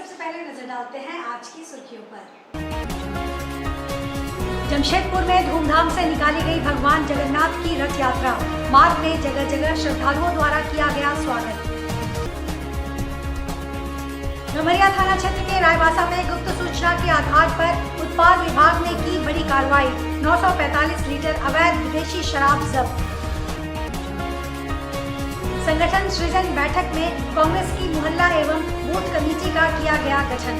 सबसे पहले नजर डालते हैं आज की सुर्खियों पर। जमशेदपुर में धूमधाम से निकाली गई भगवान जगन्नाथ की रथ यात्रा। मार्ग में जगह जगह श्रद्धालुओं द्वारा किया गया स्वागत। गम्हरिया थाना क्षेत्र के रायबासा में गुप्त सूचना के आधार पर उत्पाद विभाग ने की बड़ी कार्रवाई। 945 लीटर अवैध विदेशी शराब जब्त। संगठन सृजन बैठक में कांग्रेस की मोहल्ला एवं बूथ कमेटी का किया गया गठन।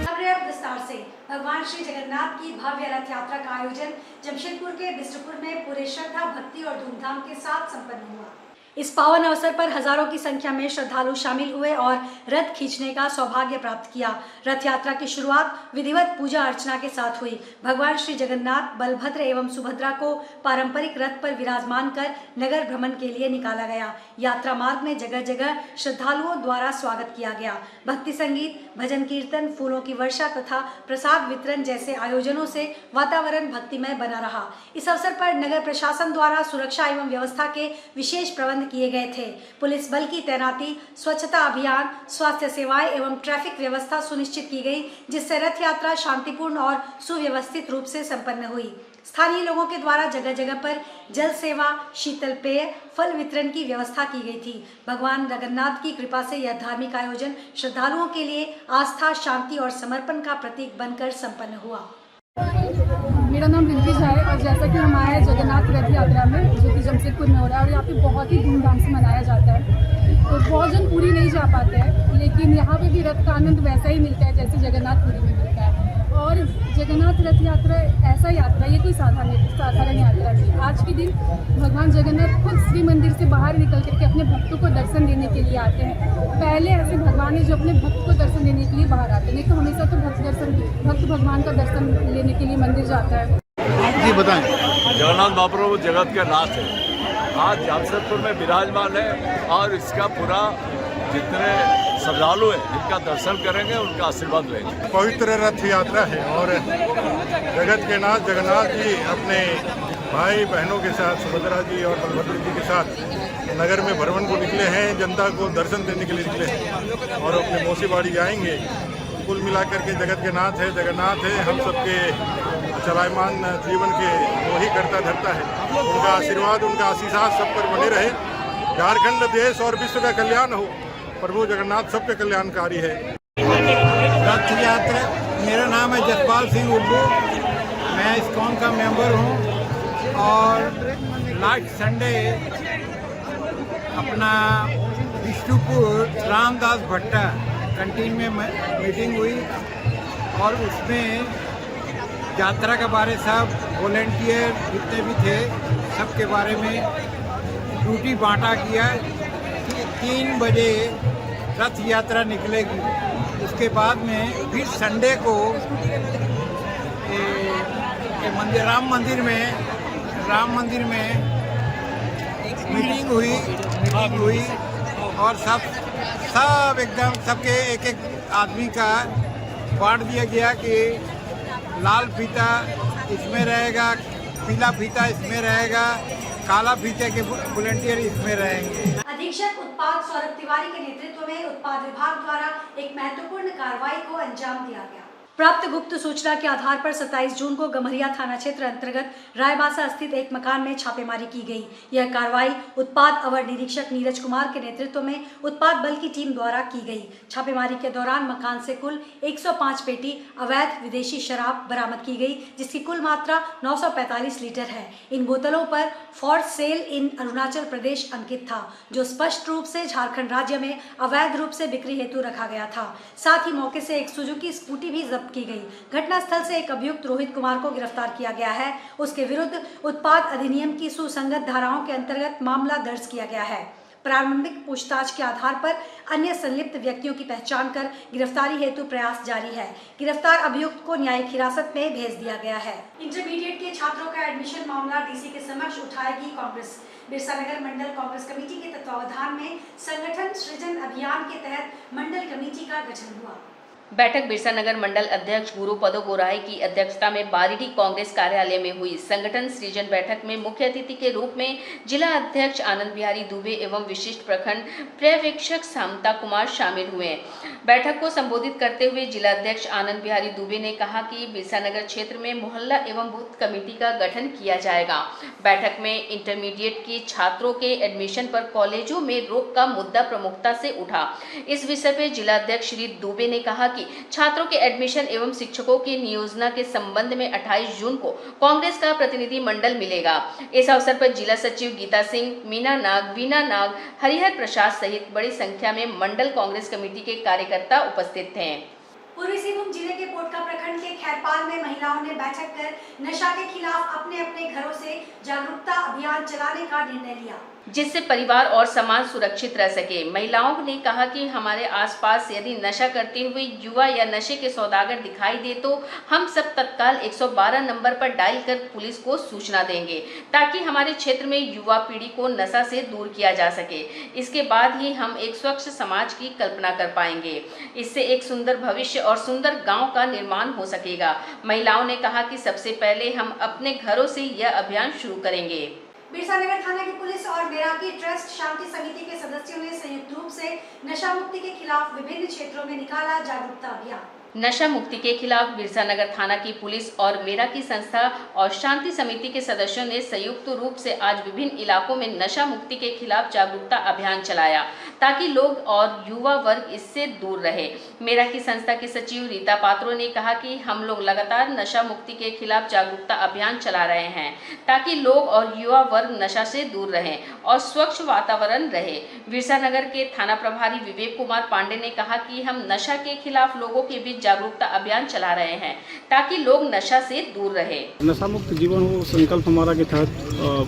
अब विस्तार से भगवान श्री जगन्नाथ की भव्य रथ यात्रा का आयोजन जमशेदपुर के बिष्टुपुर में पूरे श्रद्धा भक्ति और धूमधाम के साथ संपन्न हुआ। इस पावन अवसर पर हजारों की संख्या में श्रद्धालु शामिल हुए और रथ खींचने का सौभाग्य प्राप्त किया। रथ यात्रा की शुरुआत विधिवत पूजा अर्चना के साथ हुई। भगवान श्री जगन्नाथ, बलभद्र एवं सुभद्रा को पारंपरिक रथ पर विराजमान कर नगर भ्रमण के लिए निकाला गया। यात्रा मार्ग में जगह जगह श्रद्धालुओं द्वारा स्वागत किया गया। भक्ति संगीत, भजन कीर्तन, फूलों की वर्षा तथा प्रसाद वितरण जैसे आयोजनों से वातावरण भक्तिमय बना रहा। इस अवसर पर नगर प्रशासन द्वारा सुरक्षा एवं व्यवस्था के विशेष प्रबंध किए गए थे। पुलिस बल की तैनाती, स्वच्छता अभियान, स्वास्थ्य सेवाएं एवं ट्रैफिक व्यवस्था सुनिश्चित की गई, जिससे रथ यात्रा शांतिपूर्ण और सुव्यवस्थित रूप से संपन्न हुई। स्थानीय लोगों के द्वारा जगह जगह पर जल सेवा, शीतल पेय, फल वितरण की व्यवस्था की गई थी। भगवान जगन्नाथ की कृपा से यह धार्मिक आयोजन श्रद्धालुओं के लिए आस्था, शांति और समर्पण का प्रतीक बनकर संपन्न हुआ। मेरा नाम रिंकी झा है और जैसा कि हम आए हैं जगन्नाथ रथ यात्रा में, जो कि जमशेदपुर में हो रहा है और यहाँ पे बहुत ही धूमधाम से मनाया जाता है। तो बहुत जन पूरी नहीं जा पाते हैं, लेकिन यहाँ पे भी रथ का आनंद वैसा ही मिलता है जैसे जगन्नाथपुरी में मिलता है। और जगन्नाथ रथ यात्रा ऐसा यात्रा, ये कोई साधारण यात्रा नहीं। आज के दिन भगवान जगन्नाथ खुद श्री मंदिर से बाहर निकल करके अपने भक्तों को दर्शन देने के लिए आते हैं। पहले ऐसे भगवान है जो अपने भक्त को दर्शन देने के लिए बाहर आते हैं, नहीं तो हमेशा तो भक्त भगवान का दर्शन लेने के लिए मंदिर जाता है। जी बताएं। जगन्नाथ महाप्रभु जगत के नाथ है, आज जमशेदपुर में विराजमान है और इसका पूरा जितने श्रद्धालु हैं इनका दर्शन करेंगे, उनका आशीर्वाद लेंगे। पवित्र रथ यात्रा है और जगत के नाथ जगन्नाथ जी अपने भाई बहनों के साथ, सुभद्रा जी और बलभद्र जी के साथ नगर में भ्रमण को निकले हैं, जनता को दर्शन देने के लिए निकले हैं और अपने मौसी बाड़ी जाएंगे। कुल मिलाकर के जगत के नाथ है, जगन्नाथ है, हम सबके चलायमान जीवन के वही करता धरता है। उनका आशीर्वाद, उनका आशीर्वाद सब पर बने रहे। झारखंड, देश और विश्व का कल्याण हो। प्रभु जगन्नाथ सबके कल्याणकारी है। रथ यात्रा, मेरा नाम है जसपाल सिंह उल्लू, मैं इस्कॉन का मेंबर हूँ और लास्ट संडे अपना बिष्टुपुर रामदास भट्टा कैंटीन में मीटिंग हुई और उसमें यात्रा के बारे सब वॉलेंटियर जितने भी थे सबके बारे में ड्यूटी बांटा गया। 3 बजे रथ यात्रा निकलेगी, उसके बाद में फिर संडे को राम मंदिर में मीटिंग हुई और सब एकदम सबके एक आदमी का बांट दिया गया कि लाल फीता इसमें रहेगा, पीला फीता इसमें रहेगा, काला फीते के वॉलंटियर इसमें रहेंगे। अधीक्षक उत्पाद सौरभ तिवारी के नेतृत्व में उत्पाद विभाग द्वारा एक महत्वपूर्ण कार्रवाई को अंजाम दिया गया। प्राप्त गुप्त सूचना के आधार पर 27 जून को गम्हरिया थाना क्षेत्र अंतर्गत रायबासा स्थित एक मकान में छापेमारी की गई। यह कार्रवाई उत्पाद अवर निरीक्षक नीरज कुमार के नेतृत्व में उत्पाद बल की टीम द्वारा की गई। छापेमारी के दौरान मकान से कुल 105 पेटी अवैध विदेशी शराब बरामद की गई, जिसकी कुल मात्रा 945 लीटर है। इन बोतलों पर फॉर सेल इन अरुणाचल प्रदेश अंकित था, जो स्पष्ट रूप से झारखंड राज्य में अवैध रूप से बिक्री हेतु रखा गया था। साथ ही मौके से एक सुजुकी स्कूटी भी जब्त की गई। घटनास्थल से एक अभियुक्त रोहित कुमार को गिरफ्तार किया गया है। उसके विरुद्ध उत्पाद अधिनियम की सुसंगत धाराओं के अंतर्गत मामला दर्ज किया गया है। प्रारंभिक पूछताछ के आधार पर अन्य संलिप्त व्यक्तियों की पहचान कर गिरफ्तारी हेतु प्रयास जारी है। गिरफ्तार अभियुक्त को न्यायिक हिरासत में भेज दिया गया है। इंटरमीडिएट के छात्रों का एडमिशन मामला डीसी के समक्ष उठाएगी कांग्रेस। बिरसानगर मंडल कांग्रेस कमेटी के तत्वावधान में संगठन सृजन अभियान के तहत मंडल कमेटी का गठन हुआ। बैठक बिरसानगर मंडल अध्यक्ष गुरु पदो गोराई की अध्यक्षता में बारीडी कांग्रेस कार्यालय में हुई। संगठन सृजन बैठक में मुख्य अतिथि के रूप में जिला अध्यक्ष आनंद बिहारी दुबे एवं विशिष्ट प्रखंड पर्यवेक्षक सामता कुमार शामिल हुए। बैठक को संबोधित करते हुए जिला अध्यक्ष आनंद बिहारी दुबे ने कहा कि बिरसानगर क्षेत्र में मोहल्ला एवं बूथ कमेटी का गठन किया जाएगा। बैठक में इंटरमीडिएट के छात्रों के एडमिशन पर कॉलेजों में रोक का मुद्दा प्रमुखता से उठा। इस विषय पर जिला अध्यक्ष श्री दुबे ने कहा कि छात्रों के एडमिशन एवं शिक्षकों की नियोजना के संबंध में 28 जून को कांग्रेस का प्रतिनिधि मंडल मिलेगा। इस अवसर पर जिला सचिव गीता सिंह, मीना नाग, वीना नाग, हरिहर प्रसाद सहित बड़ी संख्या में मंडल कांग्रेस कमेटी के कार्यकर्ता उपस्थित थे। पूर्वी सिंहभूम जिले के पोटका प्रखंड के खैरपाल में महिलाओं ने बैठक कर नशा के खिलाफ अपने अपने घरों से जागरूकता अभियान चलाने का निर्णय लिया, जिससे परिवार और समाज सुरक्षित रह सके। महिलाओं ने कहा कि हमारे आसपास यदि नशा करते हुए युवा या नशे के सौदागर दिखाई दे तो हम सब तत्काल 112 नंबर पर डायल कर पुलिस को सूचना देंगे, ताकि हमारे क्षेत्र में युवा पीढ़ी को नशा से दूर किया जा सके। इसके बाद ही हम एक स्वच्छ समाज की कल्पना कर पाएंगे। इससे एक सुंदर भविष्य और सुंदर गांव का निर्माण हो सकेगा। महिलाओं ने कहा कि सबसे पहले हम अपने घरों से यह अभियान शुरू करेंगे। बिरसानगर थाना की पुलिस और मेराकी ट्रस्ट शांति समिति के सदस्यों ने संयुक्त रूप से नशा मुक्ति के खिलाफ विभिन्न क्षेत्रों में निकाला जागरूकता अभियान। नशा मुक्ति के खिलाफ बिरसानगर थाना की पुलिस और मेराकी संस्था और शांति समिति के सदस्यों ने संयुक्त रूप से आज विभिन्न इलाकों में नशा मुक्ति के खिलाफ जागरूकता अभियान चलाया, ताकि लोग और युवा वर्ग इससे दूर रहे। मेराकी संस्था की सचिव रीता पात्रो ने कहा कि हम लोग लगातार नशा मुक्ति के खिलाफ जागरूकता अभियान चला रहे हैं, ताकि लोग और युवा वर्ग नशा से दूर रहें और स्वच्छ वातावरण रहे। बिरसानगर के थाना प्रभारी विवेक कुमार पांडे ने कहा कि हम नशा के खिलाफ लोगों के बीच जागरूकता अभियान चला रहे हैं, ताकि लोग नशा से दूर रहे। नशा मुक्त जीवन हो संकल्प हमारा के तहत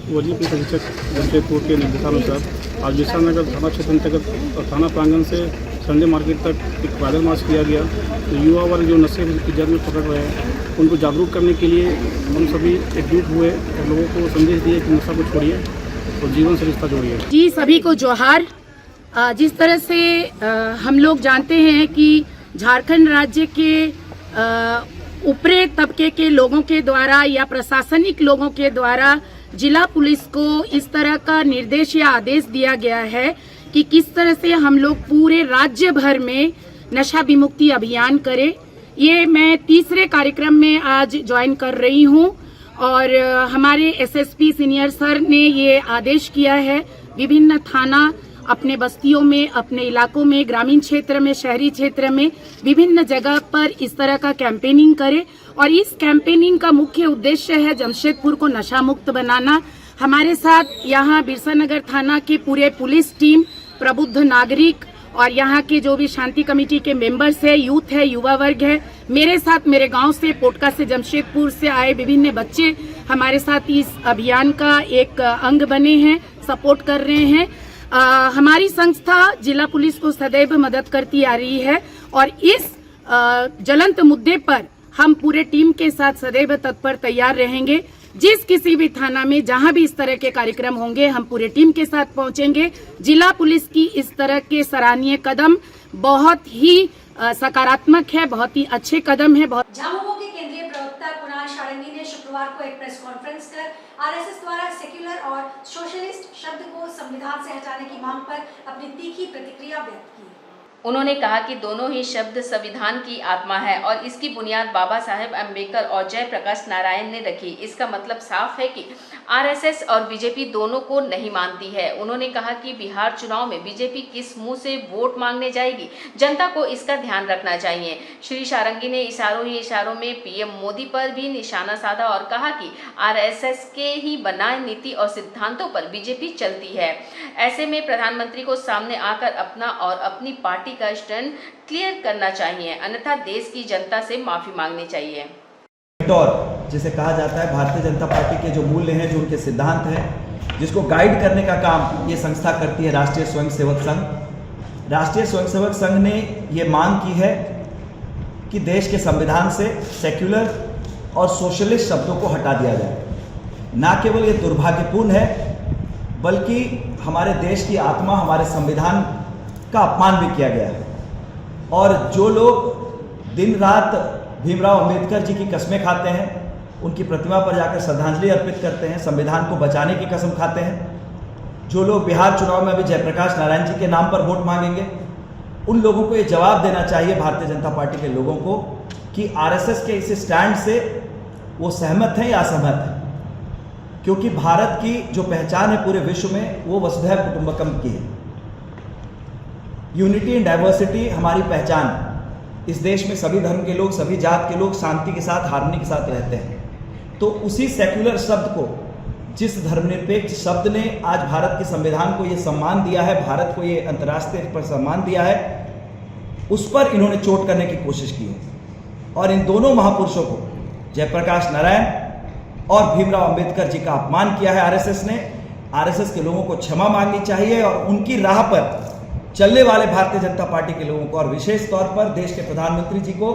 वरीय पुलिस अधीक्षक जमशेदपुर के निर्देशानुसार आज बिरसानगर थाना क्षेत्र अंतर्गत थाना प्रांगण से संडे मार्केट तक एक पैदल मार्च किया गया। तो युवा वर्ग जो नशे की जद में पकड़ रहे हैं उनको जागरूक करने के लिए हम सभी एकजुट हुए और लोगों को संदेश दिए कि नशा को छोड़िए और जीवन से रिश्ता जोड़िए। जी सभी को जोहार। जिस तरह से हम लोग जानते हैं कि झारखंड राज्य के ऊपरी तबके के लोगों के द्वारा या प्रशासनिक लोगों के द्वारा जिला पुलिस को इस तरह का निर्देश या आदेश दिया गया है कि किस तरह से हम लोग पूरे राज्य भर में नशा विमुक्ति अभियान करें। ये मैं तीसरे कार्यक्रम में आज ज्वाइन कर रही हूँ और हमारे एसएसपी सीनियर सर ने ये आदेश किया है विभिन्न थाना अपने बस्तियों में, अपने इलाकों में, ग्रामीण क्षेत्र में, शहरी क्षेत्र में विभिन्न जगह पर इस तरह का कैंपेनिंग करें। और इस कैंपेनिंग का मुख्य उद्देश्य है जमशेदपुर को नशा मुक्त बनाना। हमारे साथ यहाँ बिरसानगर थाना के पूरे पुलिस टीम, प्रबुद्ध नागरिक और यहाँ के जो भी शांति कमेटी के मेंबर्स है, यूथ है, युवा वर्ग है, मेरे साथ मेरे गांव से, पोटका से, जमशेदपुर से आए विभिन्न बच्चे हमारे साथ इस अभियान का एक अंग बने हैं, सपोर्ट कर रहे हैं। हमारी संस्था जिला पुलिस को सदैव मदद करती आ रही है और इस ज्वलंत मुद्दे पर हम पूरे टीम के साथ सदैव तत्पर तैयार रहेंगे। जिस किसी भी थाना में जहां भी इस तरह के कार्यक्रम होंगे हम पूरे टीम के साथ पहुंचेंगे। जिला पुलिस की इस तरह के सराहनीय कदम बहुत ही सकारात्मक है, बहुत ही अच्छे कदम है। झामुमो के केंद्रीय प्रवक्ता कुणाल सारंगी ने शुक्रवार को एक प्रेस कॉन्फ्रेंस कर आरएसएस द्वारा सेक्युलर और सोशलिस्ट शब्द को संविधान से हटाने की मांग पर अपनी तीखी प्रतिक्रिया व्यक्त की। उन्होंने कहा कि दोनों ही शब्द संविधान की आत्मा है और इसकी बुनियाद बाबा साहेब अम्बेडकर और जयप्रकाश नारायण ने रखी। इसका मतलब साफ है कि आरएसएस और बीजेपी दोनों को नहीं मानती है। उन्होंने कहा कि बिहार चुनाव में बीजेपी किस मुंह से वोट मांगने जाएगी, जनता को इसका ध्यान रखना चाहिए। श्री सारंगी ने इशारों ही इशारों में पीएम मोदी पर भी निशाना साधा और कहा कि आरएसएस के ही बनाए नीति और सिद्धांतों पर बीजेपी चलती है। ऐसे में प्रधानमंत्री को सामने आकर अपना और अपनी पार्टी का स्टैंड क्लियर करना चाहिए, अन्यथा देश की जनता से माफी मांगनी चाहिए। जिसे कहा जाता है भारतीय जनता पार्टी के जो मूल्य हैं, जो उनके सिद्धांत हैं, जिसको गाइड करने का काम ये संस्था करती है राष्ट्रीय स्वयंसेवक संघ। राष्ट्रीय स्वयंसेवक संघ ने ये मांग की है कि देश के संविधान से सेक्युलर और सोशलिस्ट शब्दों को हटा दिया जाए। ना केवल ये दुर्भाग्यपूर्ण है बल्कि हमारे देश की आत्मा, हमारे संविधान का अपमान भी किया गया है। और जो लोग दिन रात भीमराव अंबेडकर जी की कस्में खाते हैं, उनकी प्रतिमा पर जाकर श्रद्धांजलि अर्पित करते हैं, संविधान को बचाने की कसम खाते हैं, जो लोग बिहार चुनाव में अभी जयप्रकाश नारायण जी के नाम पर वोट मांगेंगे, उन लोगों को ये जवाब देना चाहिए, भारतीय जनता पार्टी के लोगों को, कि आरएसएस के इस स्टैंड से वो सहमत हैं या असहमत हैं। क्योंकि भारत की जो पहचान है पूरे विश्व में वो वसुधैव कुटुंबकम की है। यूनिटी एंड डाइवर्सिटी हमारी पहचान है। इस देश में सभी धर्म के लोग, सभी जात के लोग शांति के साथ, हार्मनी के साथ रहते हैं। तो उसी सेक्युलर शब्द को, जिस धर्मनिरपेक्ष शब्द ने आज भारत के संविधान को ये सम्मान दिया है, भारत को ये अंतर्राष्ट्रीय पर सम्मान दिया है, उस पर इन्होंने चोट करने की कोशिश की है। और इन दोनों महापुरुषों को, जयप्रकाश नारायण और भीमराव अंबेडकर जी का अपमान किया है आरएसएस ने। आरएसएस के लोगों को क्षमा मांगनी चाहिए और उनकी राह पर चलने वाले भारतीय जनता पार्टी के लोगों को और विशेष तौर पर देश के प्रधानमंत्री जी को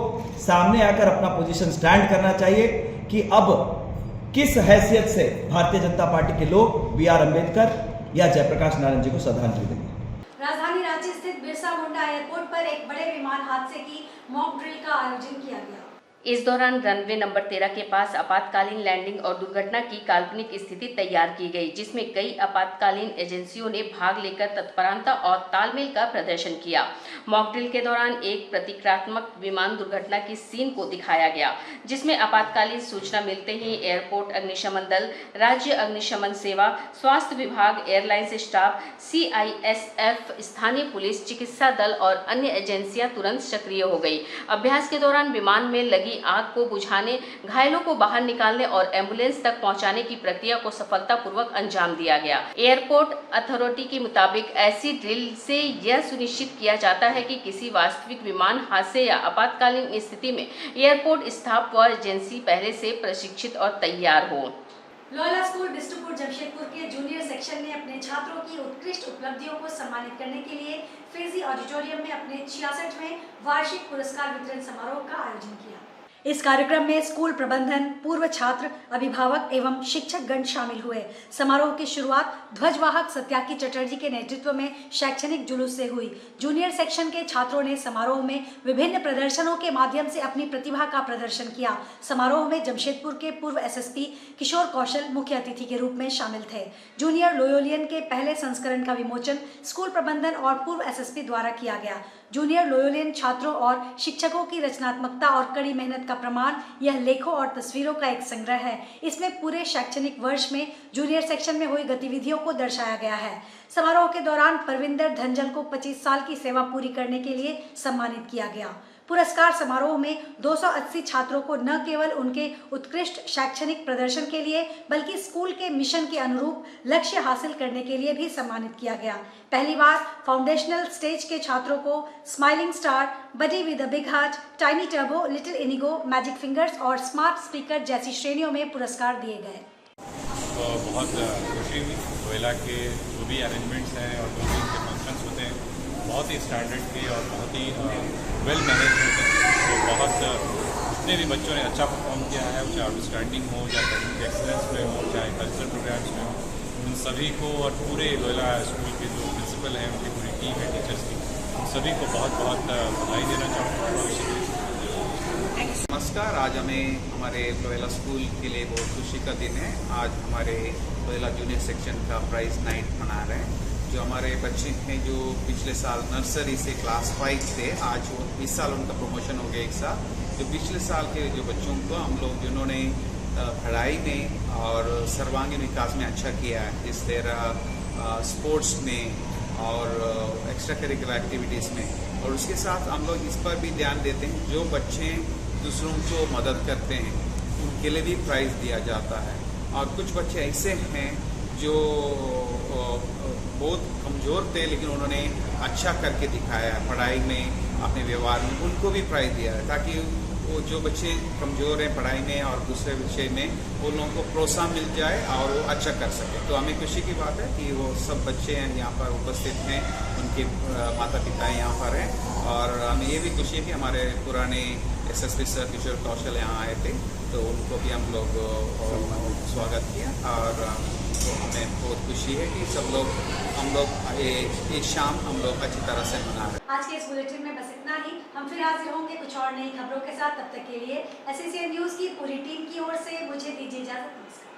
सामने आकर अपना पोजीशन स्टैंड करना चाहिए कि अब किस हैसियत से भारतीय जनता पार्टी के लोग बी.आर. अम्बेडकर या जयप्रकाश नारायण जी को श्रद्धांजलि देंगे। राजधानी रांची स्थित बिरसा मुंडा एयरपोर्ट पर एक बड़े विमान हादसे की मॉक ड्रिल का आयोजन किया गया। इस दौरान रनवे नंबर 13 के पास आपातकालीन लैंडिंग और दुर्घटना की काल्पनिक स्थिति तैयार की गई, जिसमें कई आपातकालीन एजेंसियों ने भाग लेकर तत्परता और तालमेल का प्रदर्शन किया। मॉक ड्रिल के दौरान एक प्रतीकात्मक विमान दुर्घटना की सीन को दिखाया गया, जिसमें आपातकालीन सूचना मिलते ही एयरपोर्ट अग्निशमन दल, राज्य अग्निशमन सेवा, स्वास्थ्य विभाग, एयरलाइंस स्टाफ, CISF, स्थानीय पुलिस, चिकित्सा दल और अन्य एजेंसियां तुरंत सक्रिय हो गई। अभ्यास के दौरान विमान में लगी आग को बुझाने, घायलों को बाहर निकालने और एम्बुलेंस तक पहुंचाने की प्रक्रिया को सफलतापूर्वक अंजाम दिया गया। एयरपोर्ट अथॉरिटी के मुताबिक ऐसी ड्रिल से यह सुनिश्चित किया जाता है कि किसी वास्तविक विमान हादसे या आपातकालीन स्थिति में एयरपोर्ट स्टाफ व एजेंसी पहले से प्रशिक्षित और तैयार हो। लोयला स्कूल बिष्टुपुर जमशेदपुर के जूनियर सेक्शन ने अपने छात्रों की उत्कृष्ट उपलब्धियों को सम्मानित करने के लिए फेजी ऑडिटोरियम में अपने 66वें वार्षिक पुरस्कार वितरण समारोह का आयोजन किया। इस कार्यक्रम में स्कूल प्रबंधन, पूर्व छात्र, अभिभावक एवं शिक्षक गण शामिल हुए। समारोह की शुरुआत ध्वजवाहक सत्याकी चटर्जी के नेतृत्व में शैक्षणिक जुलूस से हुई। जूनियर सेक्शन के छात्रों ने समारोह में विभिन्न प्रदर्शनों के माध्यम से अपनी प्रतिभा का प्रदर्शन किया। समारोह में जमशेदपुर के पूर्व SSP किशोर कौशल मुख्य अतिथि के रूप में शामिल थे। जूनियर लोयोलियन के पहले संस्करण का विमोचन स्कूल प्रबंधन और पूर्व SSP द्वारा किया गया। जूनियर लोयोलियन छात्रों और शिक्षकों की रचनात्मकता और कड़ी मेहनत का प्रमाण यह लेखों और तस्वीरों का एक संग्रह है। इसमें पूरे शैक्षणिक वर्ष में जूनियर सेक्शन में हुई गतिविधियों को दर्शाया गया है। समारोह के दौरान परविंदर धंजल को 25 साल की सेवा पूरी करने के लिए सम्मानित किया गया। पुरस्कार समारोह में 280 छात्रों को न केवल उनके उत्कृष्ट शैक्षणिक प्रदर्शन के लिए बल्कि स्कूल के मिशन के अनुरूप लक्ष्य हासिल करने के लिए भी सम्मानित किया गया। पहली बार फाउंडेशनल स्टेज के छात्रों को smiling star, buddy with a big heart, tiny turbo, little Inigo, magic fingers और स्मार्ट स्पीकर जैसी श्रेणियों में पुरस्कार दिए गए। तो बहुत खुशी हुई। लोयला के जो भी अरेंजमेंट्स हैं और जो भी इनके फंक्शंस होते हैं बहुत ही स्टैंडर्ड के और बहुत ही वेल मैनेज होते हैं। तो बहुत जितने भी बच्चों ने अच्छा परफॉर्म किया है, चाहे आउटस्टैंडिंग हो, चाहे टेक्निकल एक्सीलेंस में हो, चाहे कल्चरल प्रोग्राम्स में हो, उन सभी को और पूरे लोयला स्कूल के जो प्रिंसिपल हैं, उनकी पूरी टीम है टीचर्स की, उन सभी को बहुत बहुत बधाई देना चाहूँगा भविष्य के लिए। नमस्कार। आज हमें हमारे लोयला स्कूल के लिए बहुत खुशी का दिन है। आज हमारे लोयला जूनियर सेक्शन का प्राइज नाइट मना रहे हैं। जो हमारे बच्चे हैं जो पिछले साल नर्सरी से क्लास 5 थे, आज वो इस साल उनका प्रमोशन हो गया एक साल। जो पिछले साल के जो बच्चों को हम लोग जिन्होंने पढ़ाई में और सर्वांगीण विकास में अच्छा किया है, जिस तरह स्पोर्ट्स में और एक्स्ट्रा करिकुलर एक्टिविटीज़ में, और उसके साथ हम लोग इस पर भी ध्यान देते हैं जो बच्चे दूसरों को मदद करते हैं उनके लिए भी प्राइज़ दिया जाता है। और कुछ बच्चे ऐसे हैं जो बहुत कमज़ोर थे लेकिन उन्होंने अच्छा करके दिखाया है पढ़ाई में, अपने व्यवहार में, उनको भी प्राइज़ दिया है ताकि वो जो बच्चे कमज़ोर हैं पढ़ाई में और दूसरे विषय में उन लोगों को प्रोत्साहन मिल जाए और वो अच्छा कर सके। तो हमें खुशी की बात है कि वो सब बच्चे हैं यहाँ पर उपस्थित हैं, उनके माता पिता यहाँ पर हैं, और हमें ये भी खुशी है कि हमारे पुराने SSP सर किशोर कौशल यहाँ आए थे, तो उनको भी हम लोग स्वागत किया। और तो हमें बहुत खुशी है कि सब लोग हम लोग एक शाम हम लोग अच्छी तरह से मना रहे हैं। आज के इस बुलेटिन में बस इतना ही। हम फिर हाजिर होंगे कुछ और नई खबरों के साथ। तब तक के लिए SCCN न्यूज़ की पूरी टीम की ओर से मुझे दीजिए इजाजत। नमस्कार।